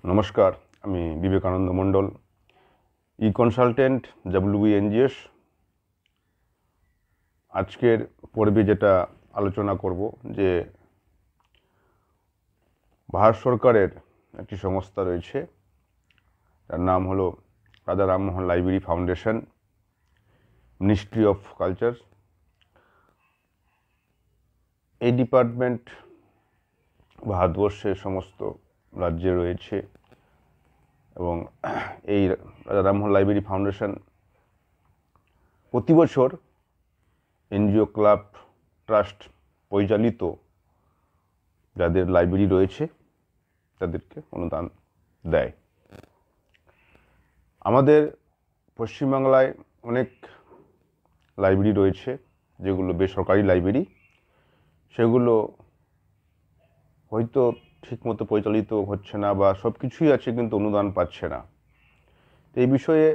নমস্কার, আমি বিবেকানন্দ মণ্ডল, consultant, WBNGS। আজকের পর্বে যেটা আলোচনা করব যে ভারত সরকারের একটি সংস্থা রয়েছে, তার নাম হলো রাজা Rammohan library foundation, ministry of culture. এই ডিপার্টমেন্ট ভারতবর্ষের সমস্ত রাজ্যে রয়েছে এবং এই রাজা রামমোহন লাইব্রেরি ফাউন্ডেশন প্রতি বছর এনজিও, ক্লাব, ট্রাস্ট পরিচালিত যাদের লাইব্রেরি রয়েছে তাদেরকে অনুদান দেয়। আমাদের পশ্চিমবাংলায় অনেক লাইব্রেরি রয়েছে যেগুলো বেসরকারি লাইব্রেরি, সেগুলো হয়তো ঠিকমতো পরিচালিত হচ্ছে না বা সব কিছুই আছে কিন্তু অনুদান পাচ্ছে না। এই বিষয়ে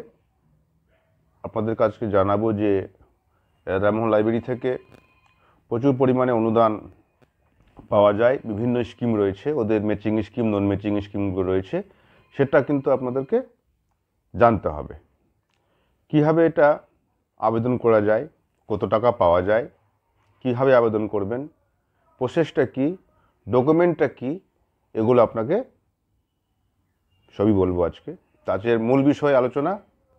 আপনাদের কাছে জানাবো যে রামমোহন লাইব্রেরি থেকে প্রচুর পরিমাণে অনুদান পাওয়া যায়। বিভিন্ন স্কিম রয়েছে, ওদের ম্যাচিং স্কিম, নন ম্যাচিং স্কিমগুলো রয়েছে, সেটা কিন্তু আপনাদেরকে জানতে হবে। কীভাবে এটা আবেদন করা যায়, কত টাকা পাওয়া যায়, কীভাবে আবেদন করবেন, প্রসেসটা কী, ডকুমেন্টটা কী, এগুলো আপনাকে সবই বলবো আজকে। তাদের মূল বিষয় আলোচনা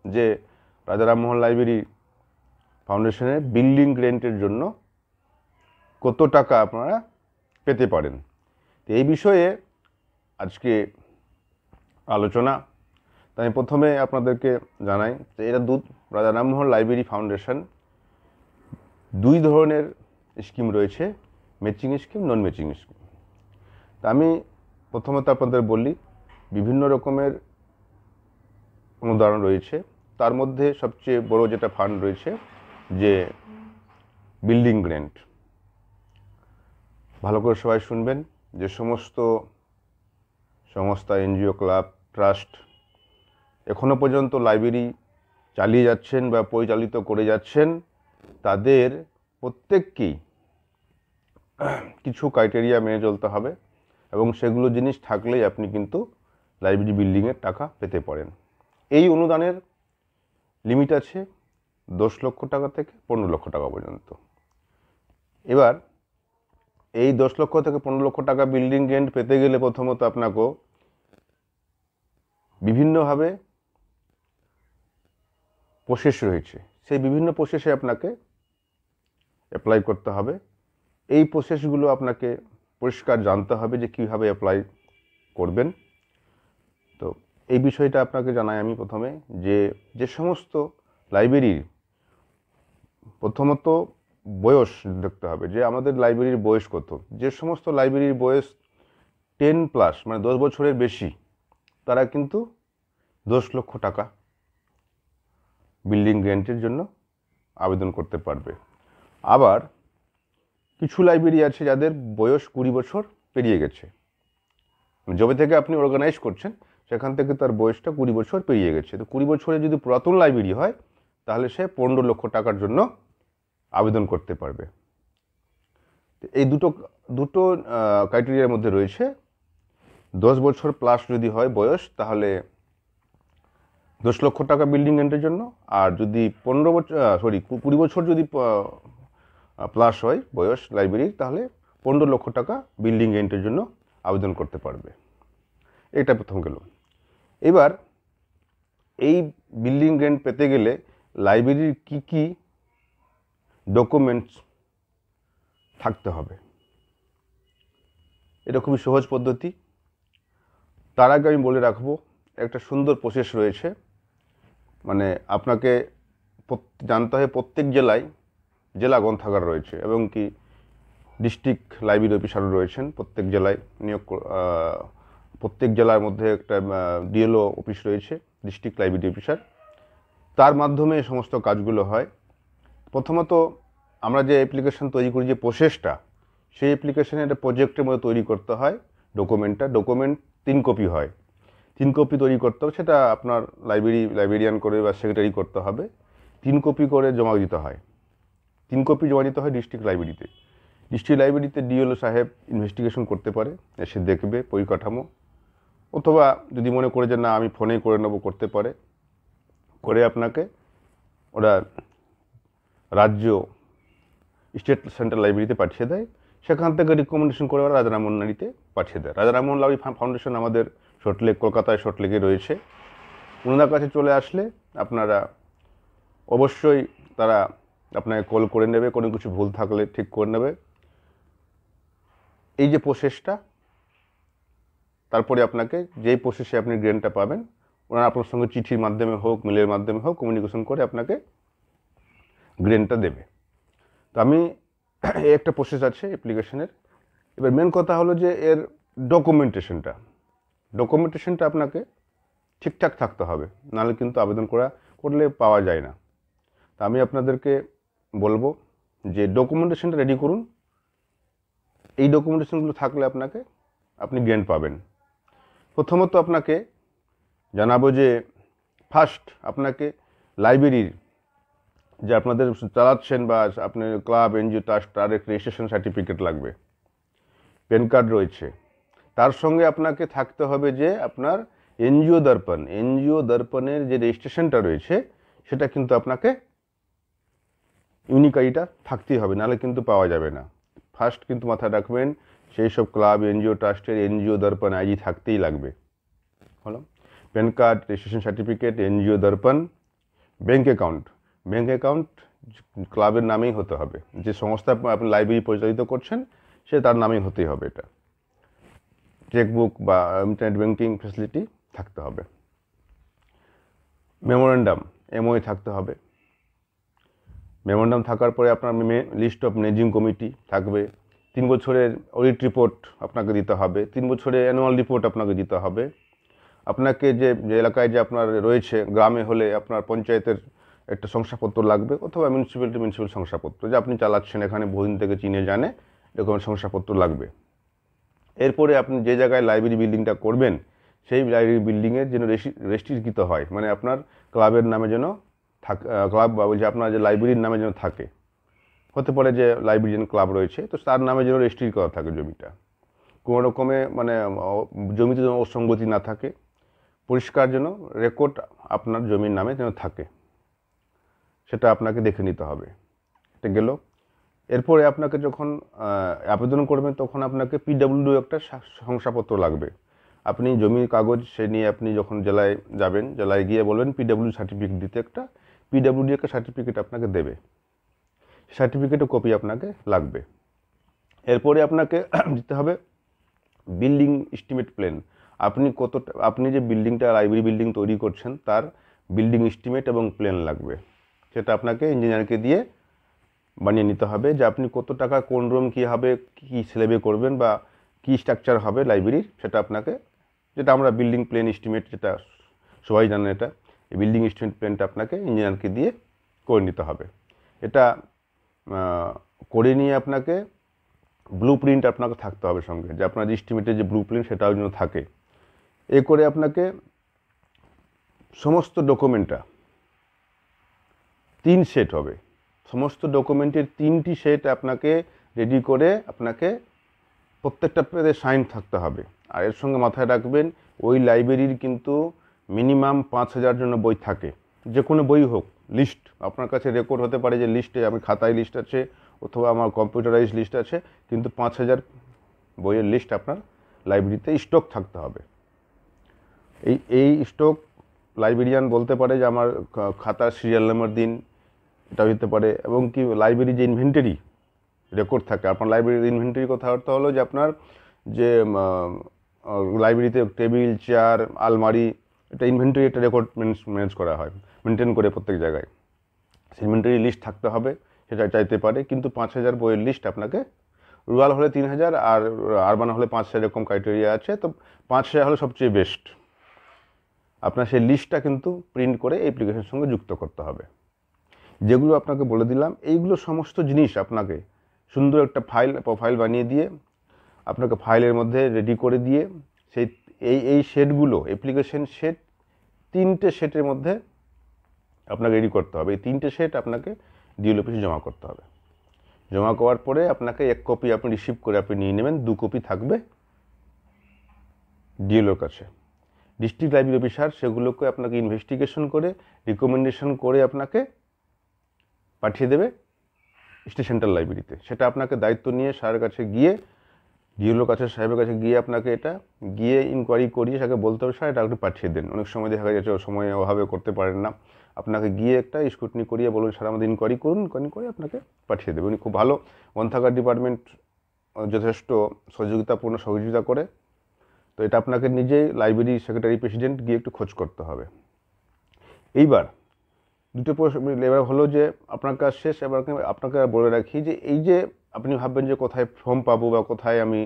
যে রাজা রামমোহন লাইব্রেরি ফাউন্ডেশনের বিল্ডিং গ্র্যান্টের জন্য কত টাকা আপনারা পেতে পারেন। তো এই বিষয়ে আজকে আলোচনা। তাই প্রথমে আপনাদেরকে জানাই যে এটা রাজা রামমোহন লাইব্রেরি ফাউন্ডেশন দুই ধরনের স্কিম রয়েছে, ম্যাচিং স্কিম, নন ম্যাচিং স্কিম। তা আমি প্রথমত আপনাদের বলি, বিভিন্ন রকমের অনুদান রয়েছে, তার মধ্যে সবচেয়ে বড় যেটা ফান্ড রয়েছে যে বিল্ডিং গ্র্যান্ট। ভালো করে সবাই শুনবেন। যে সমস্ত সংস্থা, এনজিও, ক্লাব, ট্রাস্ট এখনো পর্যন্ত লাইব্রেরি চালিয়ে যাচ্ছেন বা পরিচালিত করে যাচ্ছেন, তাদের প্রত্যেককেই কিছু ক্রাইটেরিয়া মেনে চলতে হবে এবং সেগুলো জিনিস থাকলেই আপনি কিন্তু লাইব্রেরি বিল্ডিংয়ের টাকা পেতে পারেন। এই অনুদানের লিমিট আছে 10 লক্ষ টাকা থেকে 15 লক্ষ টাকা পর্যন্ত। এবার এই 10 লক্ষ থেকে 15 লক্ষ টাকা বিল্ডিং গ্র্যান্ট পেতে গেলে প্রথমত আপনাকেও বিভিন্নভাবে প্রসেস রয়েছে, সেই বিভিন্ন প্রসেসে আপনাকে অ্যাপ্লাই করতে হবে। এই প্রসেসগুলো আপনাকে পরিষ্কার জানতে হবে যে কীভাবে অ্যাপ্লাই করবেন। তো এই বিষয়টা আপনাকে জানাই আমি প্রথমে, যে সমস্ত লাইব্রেরির প্রথমত বয়স দেখতে হবে, যে আমাদের লাইব্রেরির বয়স কত। যে সমস্ত লাইব্রেরির বয়স 10+ মানে 10 বছরের বেশি, তারা কিন্তু 10 লক্ষ টাকা বিল্ডিং গ্র্যান্টের জন্য আবেদন করতে পারবে। আবার কিছু লাইব্রেরি আছে যাদের বয়স 20 বছর পেরিয়ে গেছে, যবে থেকে আপনি অর্গানাইজ করছেন সেখান থেকে তার বয়সটা 20 বছর পেরিয়ে গেছে। তো 20 বছরে যদি পুরাতন লাইব্রেরি হয় তাহলে সে 15 লক্ষ টাকার জন্য আবেদন করতে পারবে। এই দুটো ক্রাইটেরিয়ার মধ্যে রয়েছে। 10 বছর প্লাস যদি হয় বয়স তাহলে 10 লক্ষ টাকা বিল্ডিং গ্র্যান্টের জন্য, আর যদি 20 বছর যদি প্লাস হয় বয়স লাইব্রেরির, তাহলে 15 লক্ষ টাকা বিল্ডিং গ্র্যান্টের জন্য আবেদন করতে পারবে। এটা প্রথম গেল। এবার এই বিল্ডিং গ্র্যান্ট পেতে গেলে লাইব্রেরির কি কি ডকুমেন্টস থাকতে হবে, এটা খুবই সহজ পদ্ধতি। তার আগে আমি বলে রাখবো, একটা সুন্দর প্রসেস রয়েছে। মানে আপনাকে জানতে হয় প্রত্যেক জেলায় জেলা গ্রন্থাগার রয়েছে এবং কি ডিস্ট্রিক্ট লাইব্রেরি অফিসারও রয়েছেন প্রত্যেক জেলায় প্রত্যেক জেলার মধ্যে একটা ডিএলও অফিস রয়েছে, ডিস্ট্রিক্ট লাইব্রেরি অফিসার। তার মাধ্যমে এই সমস্ত কাজগুলো হয়। প্রথমত আমরা যে অ্যাপ্লিকেশন তৈরি করি, যে প্রসেসটা, সেই অ্যাপ্লিকেশনে একটা প্রজেক্টের মধ্যে তৈরি করতে হয়। ডকুমেন্ট 3 কপি হয়, 3 কপি তৈরি করতে হবে। সেটা আপনার লাইব্রেরিয়ান করে বা সেক্রেটারি করতে হবে। 3 কপি করে জমা দিতে হয়। 3 কপি জমা দিতে হয় ডিস্ট্রিক্ট লাইব্রেরিতে। ডিস্ট্রিক্ট লাইব্রেরিতে ডিএলও সাহেব ইনভেস্টিগেশন করতে পারে, এসে দেখবে পরিকাঠামো, অথবা যদি মনে করে যে না আমি ফোনেই করে নেবো, করতে পারে, করে আপনাকে ওরা রাজ্য স্টেট সেন্ট্রাল লাইব্রেরিতে পাঠিয়ে দেয়। সেখান থেকে রিকমেন্ডেশন করে ওরা রাজা রামমোহন লাইব্রেরিতে পাঠিয়ে দেয়। রাজা রামমোহন লাইব্রেরি ফাউন্ডেশন আমাদের সল্টলেক, কলকাতায় সল্টলেকে রয়েছে। ওনাদের কাছে চলে আসলে আপনারা অবশ্যই তারা আপনাকে কল করে নেবে, কোনো কিছু ভুল থাকলে ঠিক করে নেবে। এই যে প্রসেসটা, তারপরে আপনাকে যেই প্রসেসে আপনি গ্রেনটা পাবেন, ওনারা আপনার সঙ্গে চিঠির মাধ্যমে হোক, মেলের মাধ্যমে হোক, কমিউনিকেশন করে আপনাকে গ্রেনটা দেবে। তো আমি একটা প্রসেস আছে অ্যাপ্লিকেশনের। এবার মেন কথা হলো যে এর ডকুমেন্টেশনটা আপনাকে ঠিকঠাক থাকতে হবে, নাহলে কিন্তু আবেদন করলে পাওয়া যায় না। তা আমি আপনাদেরকে বলবো যে ডকুমেন্টেশনটা রেডি করুন। এই ডকুমেন্টেশনগুলো থাকলে আপনি গ্রেন পাবেন। প্রথমত আপনাকে জানাবো যে ফার্স্ট আপনাকে লাইব্রেরির যে আপনাদের চালাচ্ছেন বা আপনার ক্লাব, এনজিও, ট্রাস্ট, তার রেজিস্ট্রেশন সার্টিফিকেট লাগবে, প্যান কার্ড রয়েছে। তার সঙ্গে আপনাকে থাকতে হবে যে আপনার এনজিও দর্পণের যে রেজিস্ট্রেশনটা রয়েছে সেটা কিন্তু আপনাকে ইউনিক আইডিটা থাকতেই হবে, নাহলে কিন্তু পাওয়া যাবে না। ফার্স্ট কিন্তু মাথায় রাখবেন সেই সব ক্লাব, এনজিও, ট্রাস্টের এনজিও দর্পণ আইডি থাকতেই লাগবে। হলো pan card, registration certificate, NGO দর্পণ, ব্যাঙ্ক অ্যাকাউন্ট ক্লাবের নামেই হতে হবে। যে সংস্থা আপনি লাইব্রেরি পরিচালিত করছেন সে তার নামেই হতেই হবে। এটা চেকবুক বা ইন্টারনেট ব্যাঙ্কিং ফ্যাসিলিটি থাকতে হবে। মেমোরেন্ডাম, এমওই থাকতে হবে। মেমোরেন্ডাম থাকার পরে আপনার লিস্ট অফ ম্যানেজিং কমিটি থাকবে। 3 বছরের অডিট রিপোর্ট আপনাকে দিতে হবে। 3 বছরের অ্যানুয়াল রিপোর্ট আপনাকে দিতে হবে। আপনাকে যে এলাকায় যে আপনার রয়েছে, গ্রামে হলে আপনার পঞ্চায়েতের একটা শংসাপত্র লাগবে, অথবা মিউনিসিপ্যাল শংসাপত্র, যে আপনি চালাচ্ছেন এখানে বহুদিন থেকে চিনে জানে, এরকম শংসাপত্র লাগবে। এরপরে আপনি যে জায়গায় লাইব্রেরি বিল্ডিংটা করবেন সেই লাইব্রেরি বিল্ডিংয়ের যেন রেজিস্ট্রিকৃত হয়, মানে আপনার ক্লাবের নামে যেন ক্লাব বা বলছে আপনার যে লাইব্রেরির নামে যেন থাকে। হতে পারে যে লাইব্রেরিয়ান ক্লাব রয়েছে, তো তার নামে যেন রেজিস্ট্রি করা থাকে জমিটা, কোনো রকমে মানে জমিতে যেন অসঙ্গতি না থাকে, পরিষ্কার যেন রেকর্ড আপনার জমির নামে যেন থাকে, সেটা আপনাকে দেখে নিতে হবে। এটা গেল। এরপরে আপনাকে যখন আবেদন করবেন তখন আপনাকে পিডব্লিউডি একটা শংসাপত্র লাগবে। আপনি জমির কাগজ সে নিয়ে আপনি যখন জেলায় যাবেন, জেলায় গিয়ে বলবেন পিডব্লিউডি সার্টিফিকেট দিতে, পিডব্লিউডি একটা সার্টিফিকেট আপনাকে দেবে, সার্টিফিকেটের কপি আপনাকে লাগবে। এরপরে আপনাকে দিতে হবে বিল্ডিং এস্টিমেট প্ল্যান। আপনি যে বিল্ডিংটা, লাইব্রেরি বিল্ডিং তৈরি করছেন তার বিল্ডিং এস্টিমেট এবং প্ল্যান লাগবে। সেটা আপনাকে ইঞ্জিনিয়ারকে দিয়ে বানিয়ে নিতে হবে, যে আপনি কত টাকা কোন রুম কী হবে, কী স্ল্যাবে করবেন বা কী স্ট্রাকচার হবে লাইব্রেরির, সেটা আপনাকে, যেটা আমরা বিল্ডিং প্ল্যান এস্টিমেট, যেটা সবাই জানেন, এটা এই বিল্ডিং এস্টিমেট প্ল্যানটা আপনাকে ইঞ্জিনিয়ারকে দিয়ে করে নিতে হবে। এটা করে নিয়ে আপনাকে ব্লু প্রিন্ট আপনাকে থাকতে হবে সঙ্গে, যে আপনার এস্টিমেটের যে ব্লু প্রিন্ট সেটাও যেন থাকে। এ করে আপনাকে সমস্ত ডকুমেন্টটা 3 সেট হবে, সমস্ত ডকুমেন্টের 3টি সেট আপনাকে রেডি করে আপনাকে প্রত্যেকটা পেজে সাইন থাকতে হবে। আর এর সঙ্গে মাথায় রাখবেন ওই লাইব্রেরির কিন্তু মিনিমাম 5000 জন্য বই থাকে, যে কোনো বই হোক। লিস্ট আপনার কাছে রেকর্ড হতে পারে যে লিস্টে আমি খাতায় লিস্ট আছে অথবা আমার কম্পিউটারাইজ লিস্ট আছে, কিন্তু 5000 বইয়ের লিস্ট আপনার লাইব্রেরিতে স্টক থাকতে হবে। এই স্টক লাইব্রেরিয়ান বলতে পারে যে আমার খাতার সিরিয়াল নাম্বার দিন, এটা হতে পারে। এবং কি লাইব্রেরি যে ইনভেন্টারি রেকর্ড থাকে, আপনার লাইব্রেরির ইনভেন্টারি কথা অর্থ হলো যে আপনার যে লাইব্রেরিতে টেবিল, চেয়ার, আলমারি, এটা ইনভেন্টারি একটা রেকর্ড ম্যানেজ করা হয়, মেনটেন করে প্রত্যেক জায়গায়। ইনভেন্টারি লিস্ট থাকতে হবে, সেটা চাইতে পারে। কিন্তু 5000 বইয়ের লিস্ট আপনাকে, রুরাল হলে 3000 আর আরবান হলে 5000, এরকম ক্রাইটেরিয়া আছে। তো 5000 হলে সবচেয়ে বেস্ট। আপনার সেই লিস্টটা কিন্তু প্রিন্ট করে অ্যাপ্লিকেশনের সঙ্গে যুক্ত করতে হবে। যেগুলো আপনাকে বলে দিলাম, এইগুলো সমস্ত জিনিস আপনাকে সুন্দর একটা প্রোফাইল বানিয়ে দিয়ে আপনাকে ফাইলের মধ্যে রেডি করে দিয়ে সেই এই সেটগুলো, অ্যাপ্লিকেশন সেট 3টে সেটের মধ্যে আপনাকে রেডি করতে হবে। এই 3টে সেট আপনাকে ডিএল অফিসে জমা করতে হবে। জমা করার পরে আপনাকে 1 কপি আপনি রিসিভ করে আপনি নিয়ে নেবেন, 2 কপি থাকবে ডিএলওর কাছে। ডিস্ট্রিক্ট লাইব্রেরি অফিসার সেগুলোকে আপনাকে ইনভেস্টিগেশন করে রিকমেন্ডেশন করে আপনাকে পাঠিয়ে দেবে স্টেট সেন্ট্রাল লাইব্রেরিতে। সেটা আপনাকে দায়িত্ব নিয়ে স্যারের কাছে গিয়ে, ডিওলোর কাছে, সাহেবের কাছে গিয়ে আপনাকে এটা গিয়ে ইনকোয়ারি করিয়ে তাকে বলতে হবে স্যার এটা আপনি পাঠিয়ে দেন। অনেক সময় দেখা যাচ্ছে সময় অভাবে করতে পারেন না, আপনাকে গিয়ে একটা স্ক্রুটনি করিয়ে বলুন স্যার আমাদের ইনকোয়ারি করুন, ইনকোয়ারি করে আপনাকে পাঠিয়ে দেবে। উনি খুব ভালো, গ্রন্থাগার ডিপার্টমেন্ট যথেষ্ট সহযোগিতা করে। তো এটা আপনাকে নিজেই লাইব্রেরি সেক্রেটারি প্রেসিডেন্ট গিয়ে একটু খোঁজ করতে হবে। এইবার দুটো এবার হলো যে আপনার কাজ শেষ। এবার আপনাকে বলে রাখি যে এই যে আপনি ভাববেন যে কোথায় ফর্ম পাবো বা কোথায় আমি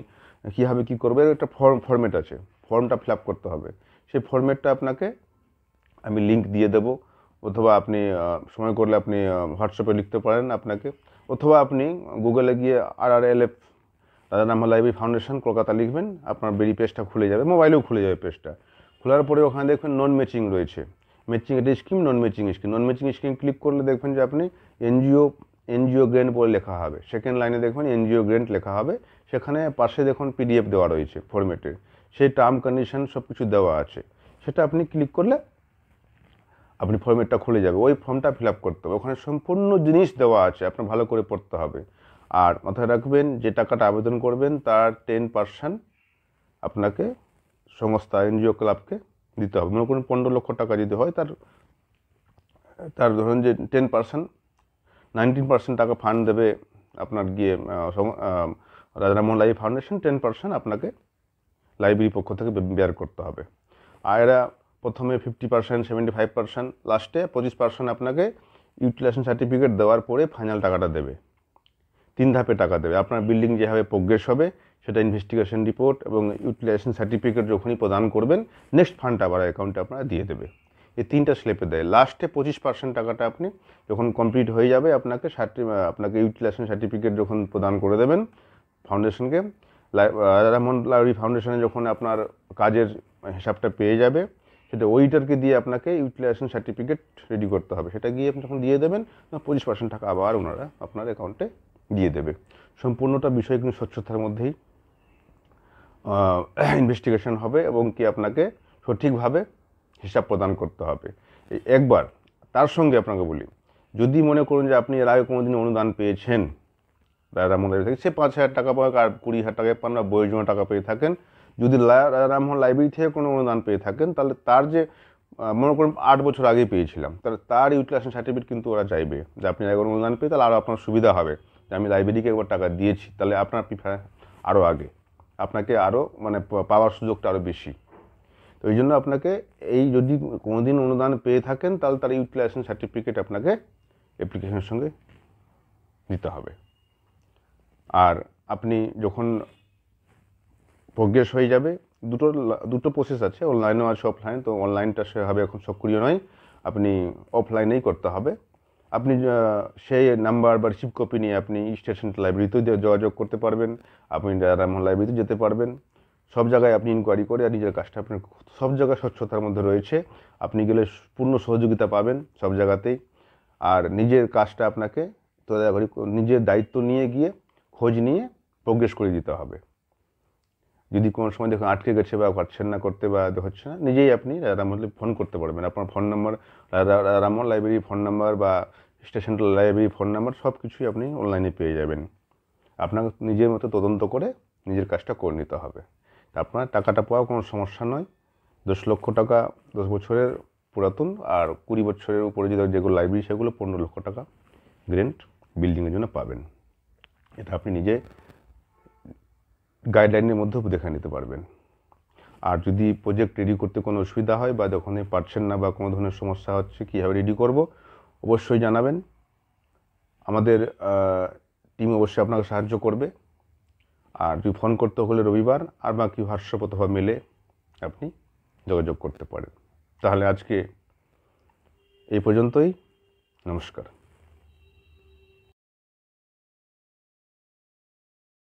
কীভাবে কী করবো, এর একটা ফর্মেট আছে, ফর্মটা ফিল আপ করতে হবে। সেই ফর্মেটটা আপনাকে আমি লিঙ্ক দিয়ে দেবো, অথবা আপনি সময় করলে আপনি হোয়াটসঅ্যাপে লিখতে পারেন আপনাকে, অথবা আপনি গুগলে গিয়ে RRLF রাজা রামমোহন লাইব্রেরি ফাউন্ডেশন কলকাতা লিখবেন, আপনার বেরি পেজটা খুলে যাবে, মোবাইলেও খুলে যাবে পেজটা। খোলার পরে ওখানে দেখবেন নন ম্যাচিং রয়েছে, ম্যাচিং এটা স্কিম, নন ম্যাচিং স্কিম। নন ম্যাচিং স্কিম ক্লিক করলে দেখবেন যে আপনি এনজিও গ্র্যান্ট বলে লেখা হবে, সেকেন্ড লাইনে দেখবেন এনজিও গ্র্যান্ট লেখা হবে, সেখানে পাশে দেখুন PDF দেওয়া রয়েছে ফরম্যাটের, সেই টার্ম কন্ডিশন সব কিছু দেওয়া আছে। সেটা আপনি ক্লিক করলে আপনি ফর্মেটটা খুলে যাবে, ওই ফর্মটা ফিল আপ করতে হবে, ওখানে সম্পূর্ণ জিনিস দেওয়া আছে, আপনার ভালো করে পড়তে হবে। আর মাথায় রাখবেন যে টাকাটা আবেদন করবেন তার 10% আপনাকে সংস্থা এনজিও ক্লাবকে দিতে হবে। মনে করুন 15 লক্ষ টাকা যদি হয়, তার ধরুন যে 10%, 19% টাকা ফান্ড দেবে আপনার গিয়ে রাজা রামমোহন লাইব্রেরি ফাউন্ডেশন, 10% আপনাকে লাইব্রেরির পক্ষ থেকে বেয়ার করতে হবে। আর এরা প্রথমে 50%, 75%, লাস্টে 25% আপনাকে ইউটিলাইজেশন সার্টিফিকেট দেওয়ার পরে ফাইনাল টাকাটা দেবে। 3 ধাপে টাকা দেবে। আপনার বিল্ডিং যেভাবে প্রোগ্রেস হবে সেটা ইনভেস্টিগেশন রিপোর্ট এবং ইউটিলাইজেশন সার্টিফিকেট যখনই প্রদান করবেন, নেক্সট ফান্ডটা আবার অ্যাকাউন্টে আপনারা দিয়ে দেবে। এই 3টা স্লেপে দেয়। লাস্টে 25% টাকাটা আপনি যখন কমপ্লিট হয়ে যাবে, আপনাকে ইউটিলাইজেশন সার্টিফিকেট যখন প্রদান করে দেবেন ফাউন্ডেশনকে, রাজা রামমোহন লাইব্রেরি ফাউন্ডেশনে যখন আপনার কাজের হিসাবটা পেয়ে যাবে, সেটা ওইটারকে দিয়ে আপনাকে ইউটিলাইজেশন সার্টিফিকেট রেডি করতে হবে। সেটা গিয়ে আপনি যখন দিয়ে দেবেন, 25% টাকা আবার ওনারা আপনার অ্যাকাউন্টে দিয়ে দেবে। সম্পূর্ণটা বিষয় কিন্তু স্বচ্ছতার মধ্যেই ইনভেস্টিগেশন হবে এবং কি আপনাকে সঠিকভাবে হিসাব প্রদান করতে হবে। একবার তার সঙ্গে আপনাকে বলি, যদি মনে করুন যে আপনি এর আগে কোনোদিন অনুদান পেয়েছেন রাজা রামমোহন লাইব্রেরি থেকে, সে 5,000 টাকা পাক আর 20,000 টাকা পান না, বইয়ের জন্য টাকা পেয়ে থাকেন, যদি রাজা রামমোহন লাইব্রেরি থেকে কোনো অনুদান পেয়ে থাকেন, তাহলে তার যে মনে করুন 8 বছর আগে পেয়েছিলাম, তাহলে তার ইউটিলাইজেশন সার্টিফিকেট কিন্তু ওরা চাইবে যে আপনি একবার অনুদান পেয়ে, তাহলে আরও আপনার সুবিধা হবে যে আমি লাইব্রেরিকে একবার টাকা দিয়েছি, তাহলে আপনার প্রিফারেন্স আরও আগে, আপনাকে আরও মানে পাওয়ার সুযোগটা আরও বেশি। তো এই জন্য আপনাকে এই যদি কোনোদিন অনুদান পেয়ে থাকেন, তাহলে তার ইউটিলাইজেশন সার্টিফিকেট আপনাকে অ্যাপ্লিকেশনের সঙ্গে দিতে হবে। আর আপনি যখন প্রোগ্রেস হয়ে যাবে, দুটো প্রসেস আছে, অনলাইনও আছে অফলাইন। তো অনলাইনটা সেভাবে এখন সক্রিয় নয়, আপনি অফলাইনেই করতে হবে। আপনি সেই নাম্বার বা রিসিভ কপি নিয়ে আপনি স্টেট সেন্ট্রাল লাইব্রেরিতেও যোগাযোগ করতে পারবেন, আপনি রাজা রামমোহন লাইব্রেরিতে যেতে পারবেন। সব জায়গায় আপনি ইনকোয়ারি করে আর নিজের কাজটা আপনার সব জায়গায় স্বচ্ছতার মধ্যে রয়েছে, আপনি গেলে পূর্ণ সহযোগিতা পাবেন সব জায়গাতেই। আর নিজের কাজটা আপনাকে তদারকি নিজের দায়িত্ব নিয়ে গিয়ে খোঁজ নিয়ে প্রোগ্রেস করে দিতে হবে। যদি কোনো সময় দেখুন আটকে গেছে বা পারছেন না করতে বা হচ্ছে না, নিজেই আপনি রাজা রামমোহন ফোন করতে পারবেন। আপনার ফোন নাম্বার, রাজা রামমোহন লাইব্রেরির ফোন নাম্বার বা স্টেট সেন্ট্রাল লাইব্রেরির ফোন নাম্বার সব কিছুই আপনি অনলাইনে পেয়ে যাবেন। আপনার নিজের মতো তদন্ত করে নিজের কাজটা করে নিতে হবে। আপনার টাকাটা পাওয়া কোনো সমস্যা নয়। 10 লক্ষ টাকা 10 বছরের পুরাতন, আর 20 বছরের উপরে যেগুলো লাইব্রেরি সেগুলো 15 লক্ষ টাকা গ্র্যান্ট বিল্ডিংয়ের জন্য পাবেন। এটা আপনি নিজে গাইডলাইনের মধ্যেও দেখে নিতে পারবেন। আর যদি প্রজেক্ট রেডি করতে কোনো অসুবিধা হয় বা যখন পারছেন না বা কোনো ধরনের সমস্যা হচ্ছে কীভাবে রেডি করব, অবশ্যই জানাবেন। আমাদের টিম অবশ্যই আপনাকে সাহায্য করবে। আর যদি ফোন করতে হলে রবিবার, আর বাকি হোয়াটসঅ্যাপ অথবা মেলে আপনি যোগাযোগ করতে পারেন। তাহলে আজকে এই পর্যন্তই, নমস্কার।